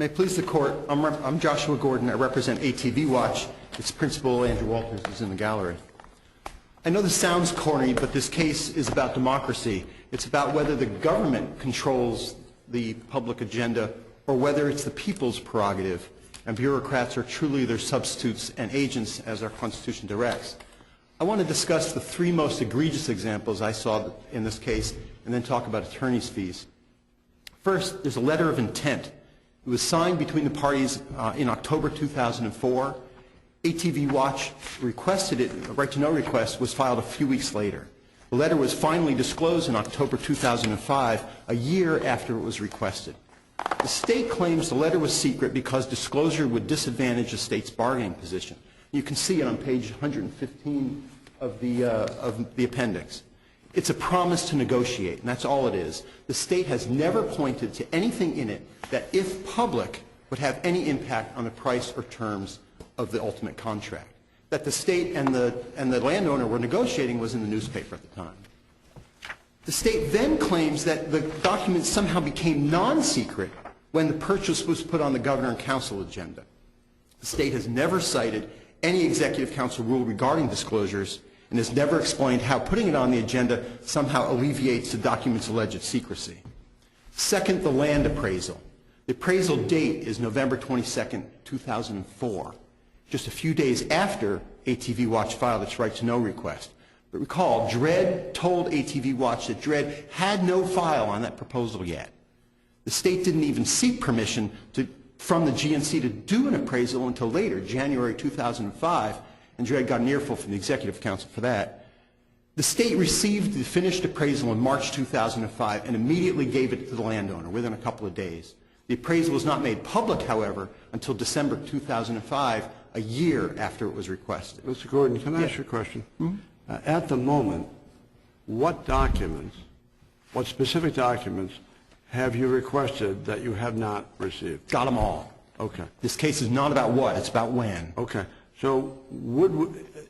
May it please the Court, I'm Joshua Gordon. I represent ATV Watch. Its principal, Andrew Walters, is in the gallery. I know this sounds corny, but this case is about democracy. It's about whether the government controls the public agenda or whether it's the people's prerogative, and bureaucrats are truly their substitutes and agents as our Constitution directs. I want to discuss the three most egregious examples I saw in this case and then talk about attorney's fees. First, there's a letter of intent. It was signed between the parties in October 2004. ATV Watch requested it. A right-to-know request was filed a few weeks later. The letter was finally disclosed in October 2005, a year after it was requested. The state claims the letter was secret because disclosure would disadvantage the state's bargaining position. You can see it on page 115 of the appendix. It's a promise to negotiate, and that's all it is. The state has never pointed to anything in it that, if public, would have any impact on the price or terms of the ultimate contract. That the state and the landowner were negotiating was in the newspaper at the time. The state then claims that the document somehow became non-secret when the purchase was put on the governor and council agenda. The state has never cited any executive council rule regarding disclosures and has never explained how putting it on the agenda somehow alleviates the document's alleged secrecy. Second, the land appraisal. The appraisal date is November 22nd, 2004, just a few days after ATV Watch filed its right-to-know request. But recall, Dep't told ATV Watch that Dep't had no file on that proposal yet. The state didn't even seek permission from the GNC to do an appraisal until later, January 2005, and Dep't got an earful from the Executive Council for that. The state received the finished appraisal in March 2005 and immediately gave it to the landowner within a couple of days. The appraisal was not made public, however, until December 2005, a year after it was requested. Mr. Gordon, can I ask you a question? At the moment, what documents, what specific documents have you requested that you have not received? Got them all. Okay. This case is not about what, it's about when. Okay. So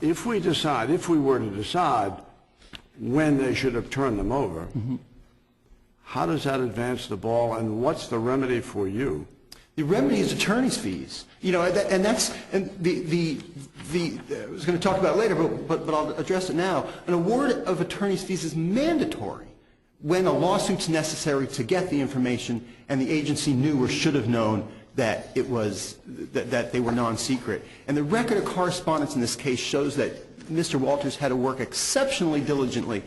if we were to decide when they should have turned them over, how does that advance the ball, and what's the remedy for you? The remedy is attorney's fees. You know, I was going to talk about it later, but I'll address it now. An award of attorney's fees is mandatory when a lawsuit's necessary to get the information and the agency knew or should have known that it was that they were non-secret. And the record of correspondence in this case shows that Mr. Walters had to work exceptionally diligently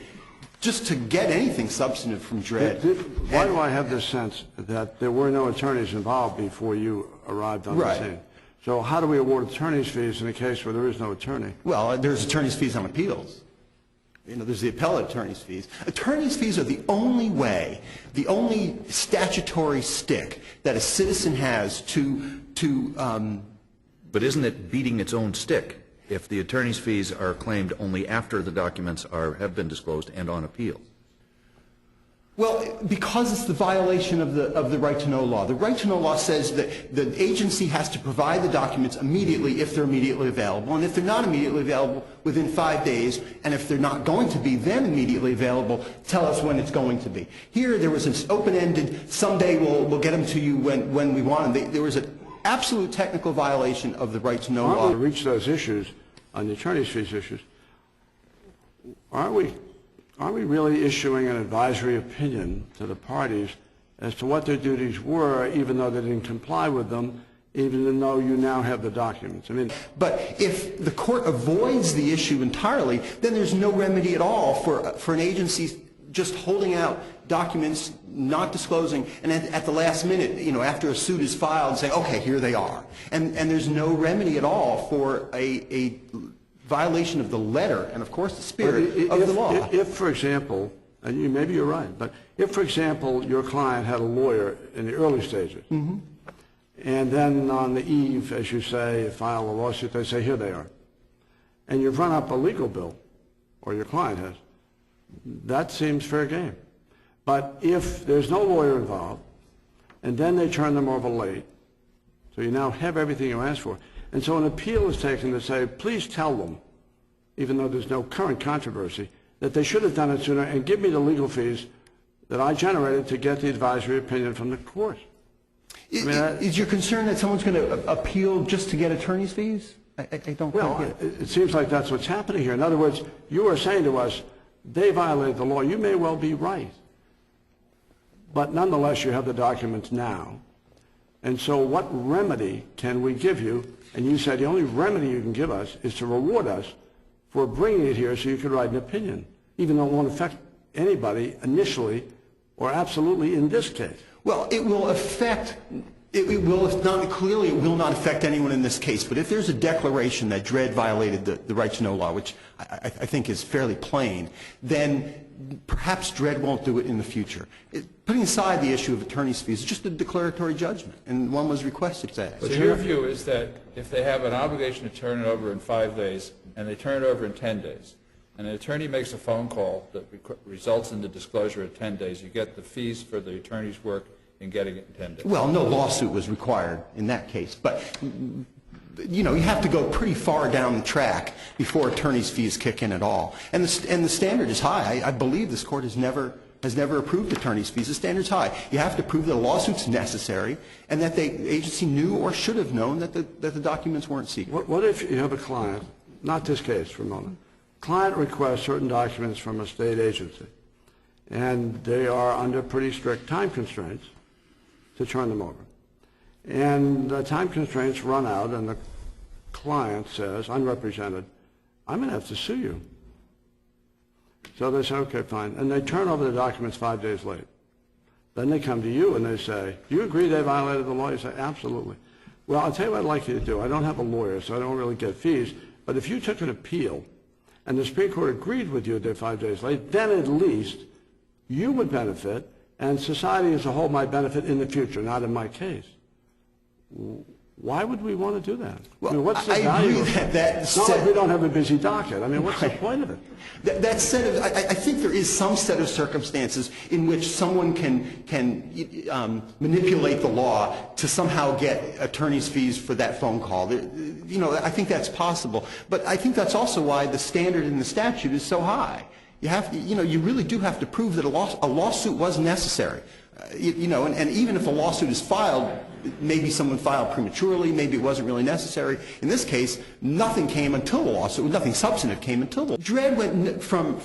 just to get anything substantive from Dep't. Why do I have this sense that there were no attorneys involved before you arrived on the scene? So how do we award attorney's fees in a case where there is no attorney? Well, there's attorney's fees on appeals. You know, there's the appellate attorney's fees. Attorney's fees are the only way, the only statutory stick that a citizen has to But isn't it beating its own stick if the attorney's fees are claimed only after the documents have been disclosed and on appeal? Well, because it's the violation of the right-to-know law. The right-to-know law says that the agency has to provide the documents immediately if they're immediately available, and if they're not immediately available, within 5 days, and if they're not going to be then immediately available, tell us when it's going to be. Here, there was an open-ended, someday we'll get them to you when we want them. There was an absolute technical violation of the right-to-know law. To reach those issues, on the attorney's fees issues, aren't we really issuing an advisory opinion to the parties as to what their duties were, even though they didn't comply with them, even though you now have the documents? I mean, but if the court avoids the issue entirely, then there's no remedy at all for an agency just holding out documents, not disclosing, and at the last minute, you know, after a suit is filed, say, okay, here they are. And there's no remedy at all for a violation of the letter and, of course, the spirit of the law. If, for example, and maybe you're right, but if, for example, your client had a lawyer in the early stages, and then on the eve, as you say, file a lawsuit, they say, here they are, and you've run up a legal bill, or your client has, that seems fair game. But if there's no lawyer involved, and then they turn them over late, so you now have everything you asked for, and so an appeal is taken to say, please tell them, even though there's no current controversy, that they should have done it sooner and give me the legal fees that I generated to get the advisory opinion from the court. Is your concern that someone's going to appeal just to get attorney's fees? I don't Well, get it seems like that's what's happening here. In other words, you are saying to us, they violated the law. You may well be right. But nonetheless, you have the documents now. And so what remedy can we give you? And you said the only remedy you can give us is to reward us for bringing it here so you could write an opinion, even though it won't affect anybody initially or absolutely in this case. Well, it will affect, it will not affect anyone in this case, but if there's a declaration that Dep't violated the right to know law, which I think is fairly plain, then perhaps Dep't won't do it in the future. Putting aside the issue of attorney's fees, it's just a declaratory judgment, and one was requested today. So your view is that if they have an obligation to turn it over in 5 days, and they turn it over in 10 days, and an attorney makes a phone call that results in the disclosure of 10 days, you get the fees for the attorney's work in getting it in 10 days? Well, no lawsuit was required in that case, but you know, you have to go pretty far down the track before attorney's fees kick in at all. And the standard is high. I believe this court has never approved attorney's fees. The standard's high. You have to prove that a lawsuit's necessary and that the agency knew or should have known that the documents weren't secret. What if you have a client, not this case for a moment, client requests certain documents from a state agency, and they are under pretty strict time constraints to turn them over. And the time constraints run out, and the client says, unrepresented, I'm going to have to sue you. So they say, okay, fine. And they turn over the documents 5 days late. Then they come to you and they say, do you agree they violated the law? You say, absolutely. Well, I'll tell you what I'd like you to do. I don't have a lawyer, so I don't really get fees. But if you took an appeal and the Supreme Court agreed with you they're 5 days late, then at least you would benefit and society as a whole might benefit in the future, not in my case. Why would we want to do that? Well, I mean, what's the I value agree of that It's not like we don't have a busy docket. I mean, what's the point of it? I think there is some set of circumstances in which someone can manipulate the law to somehow get attorney's fees for that phone call. You know, I think that's possible. But I think that's also why the standard in the statute is so high. You have to, you know, you really do have to prove that a lawsuit was necessary. You know, and even if a lawsuit is filed, maybe someone filed prematurely, maybe it wasn't really necessary. In this case, nothing came until the lawsuit, nothing substantive came until the Dep't went from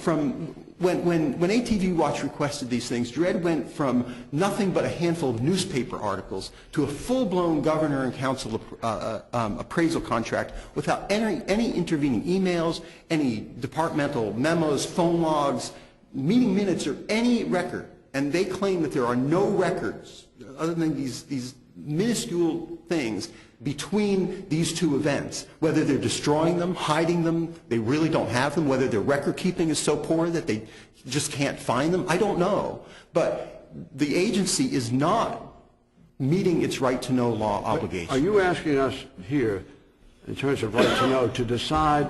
when ATV Watch requested these things, Dep't went from nothing but a handful of newspaper articles to a full-blown governor and council appraisal contract without any intervening emails, any departmental memos, phone logs, meeting minutes, or any record. And they claim that there are no records other than these minuscule things between these two events, whether they're destroying them, hiding them, they really don't have them, whether their record keeping is so poor that they just can't find them, I don't know. But the agency is not meeting its right to know law obligation. Are you asking us here, in terms of right to know, to decide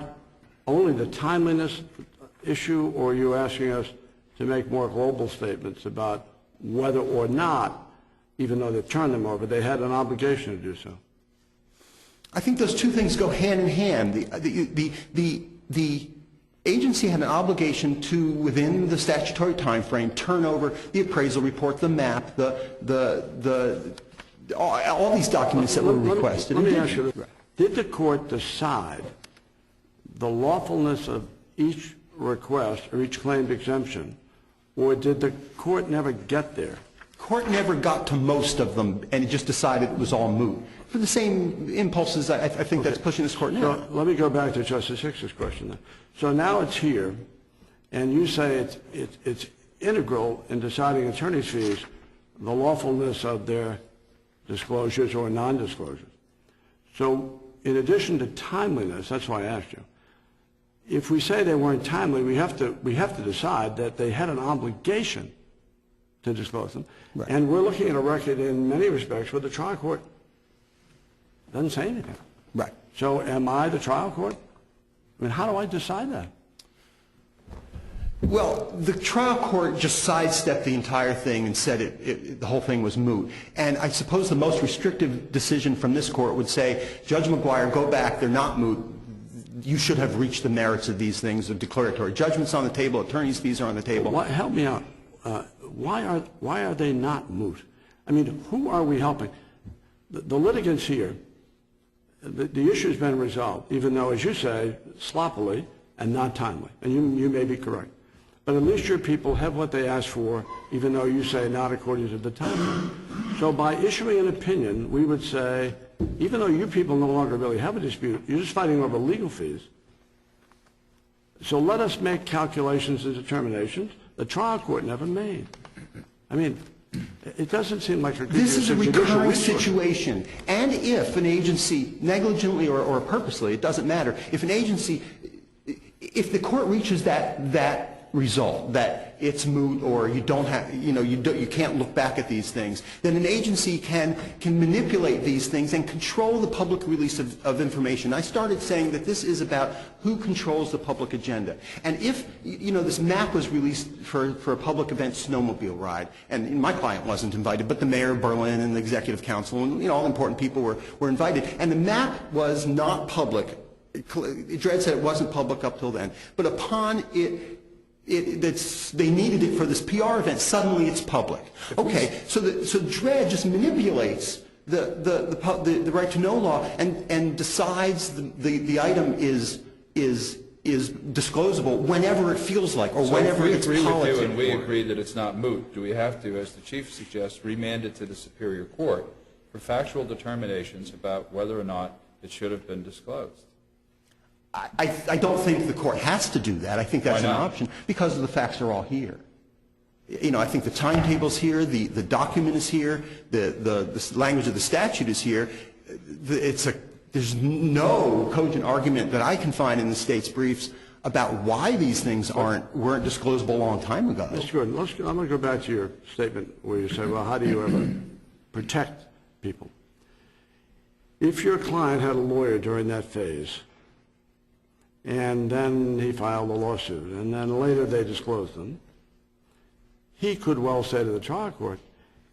only the timeliness issue, or are you asking us to make more global statements about whether or not, even though they've turned them over, they had an obligation to do so? I think those two things go hand in hand. The agency had an obligation to, within the statutory time frame, turn over the appraisal report, the map, all these documents that were requested. Let me ask you this. Did the court decide the lawfulness of each request or each claimed exemption, or did the court never get there? Court never got to most of them, and it just decided it was all moot. For the same impulses, I think that's pushing this court now. So let me go back to Justice Hicks's question then. So now it's here, and you say it's integral in deciding attorney's fees, the lawfulness of their disclosures or non-disclosures. So in addition to timeliness, that's why I asked you, if we say they weren't timely, we have to decide that they had an obligation to disclose them. Right. And we're looking at a record in many respects where the trial court doesn't say anything. Right. So am I the trial court? I mean, how do I decide that? Well, the trial court just sidestepped the entire thing and said the whole thing was moot. And I suppose the most restrictive decision from this court would say, Judge McGuire, go back, they're not moot. You should have reached the merits of these things. The declaratory judgments on the table, attorney's fees are on the table. Help me out. Why are they not moot? I mean, who are we helping? The litigants here, the issue's been resolved, even though, as you say, sloppily and not timely. And you may be correct. But at least your people have what they asked for, even though you say not according to the timeline. So by issuing an opinion, we would say, even though you people no longer really have a dispute, you're just fighting over legal fees. So let us make calculations and determinations the trial court never made. I mean, it doesn't seem like a good This is a judicial recurring resource. situation. And if an agency, negligently or purposely, it doesn't matter, if an agency, if the court reaches that result, that it's moot or you don't have, you can't look back at these things, then an agency can manipulate these things and control the public release of information. I started saying that this is about who controls the public agenda. And if, this map was released for a public event snowmobile ride, and my client wasn't invited, but the mayor of Berlin and the executive council and, all important people were invited, and the map was not public. Dred said it wasn't public up till then. But upon they needed it for this PR event, suddenly it's public. Okay, so Dred just manipulates the right to know law and decides the item is disclosable whenever it feels like, or whenever it's politic. So if we agree with you and we agree that it's not moot, do we have to, as the Chief suggests, remand it to the Superior Court for factual determinations about whether or not it should have been disclosed? I don't think the court has to do that. I think that's an option because the facts are all here. I think the timetable's here, the document is here, the language of the statute is here. There's no cogent argument that I can find in the state's briefs about why these things weren't disclosable a long time ago. Mr. Gordon, I'm going to go back to your statement where you say, well, how do you ever protect people? If your client had a lawyer during that phase, and then he filed a lawsuit, and then later they disclosed them, he could well say to the trial court,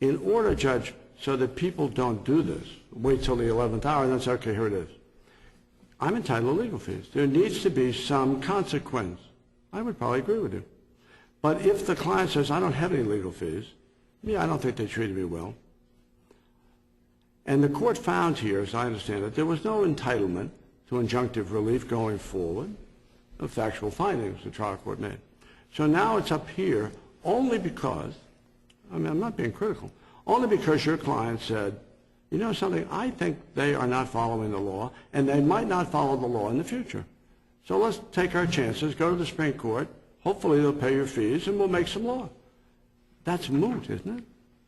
in order, Judge, so that people don't do this, wait till the 11th hour and then say, okay, here it is. I'm entitled to legal fees. There needs to be some consequence. I would probably agree with you. But if the client says, I don't have any legal fees, I don't think they treated me well. And the court found here, as I understand it, there was no entitlement to injunctive relief going forward, the factual findings the trial court made. So now it's up here only because, I'm not being critical, only because your client said, you know something, I think they are not following the law, and they might not follow the law in the future. So let's take our chances, go to the Supreme Court, hopefully they'll pay your fees, and we'll make some law. That's moot, isn't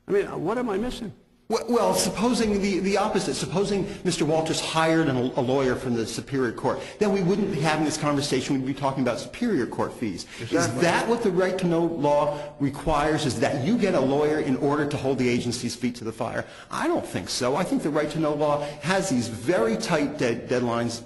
it? What am I missing? Well, supposing the opposite, supposing Mr. Walters hired a lawyer from the Superior Court, then we wouldn't be having this conversation, we'd be talking about Superior Court fees. Exactly. Is that what the right to know law requires, is that you get a lawyer in order to hold the agency's feet to the fire? I don't think so. I think the right to know law has these very tight deadlines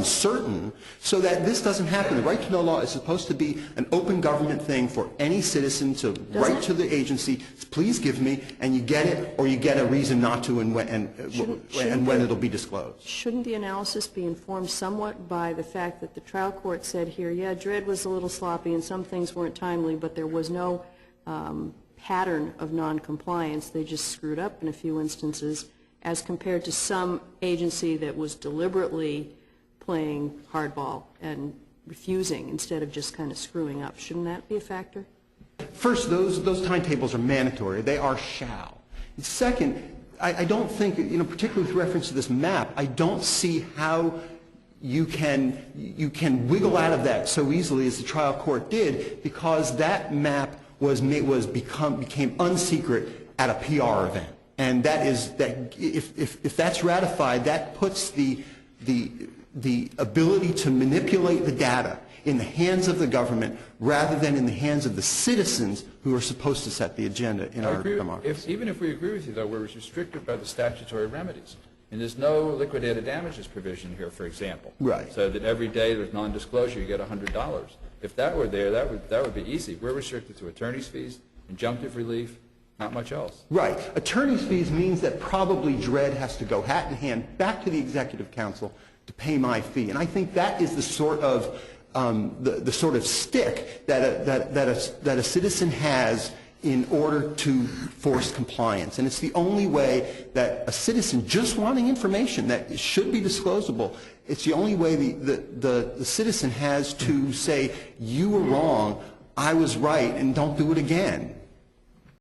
certain, so that this doesn't happen. The right to know law is supposed to be an open government thing for any citizen to write to the agency, please give me, and you get it, or you get a reason not to, and when it'll be disclosed. Shouldn't the analysis be informed somewhat by the fact that the trial court said here, yeah, Dred was a little sloppy and some things weren't timely, but there was no pattern of noncompliance. They just screwed up in a few instances, as compared to some agency that was deliberately playing hardball and refusing instead of just kind of screwing up. Shouldn't that be a factor? First, those timetables are mandatory. They are shall. And second, I don't think, particularly with reference to this map, I don't see how you can wiggle out of that so easily as the trial court did, because that map became unsecret at a PR event. And if that's ratified, that puts the ability to manipulate the data in the hands of the government rather than in the hands of the citizens who are supposed to set the agenda in our democracy. Even if we agree with you, though, we're restricted by the statutory remedies. And there's no liquidated damages provision here, for example. Right. So that every day there's non-disclosure, you get $100. If that were there, that would be easy. We're restricted to attorney's fees, injunctive relief, not much else. Right. Attorney's fees means that probably Dred has to go hat in hand back to the executive council to pay my fee. And I think that is the sort of stick that a citizen has in order to force compliance. And it's the only way that a citizen just wanting information that should be disclosable, it's the only way the citizen has to say, you were wrong, I was right, and don't do it again.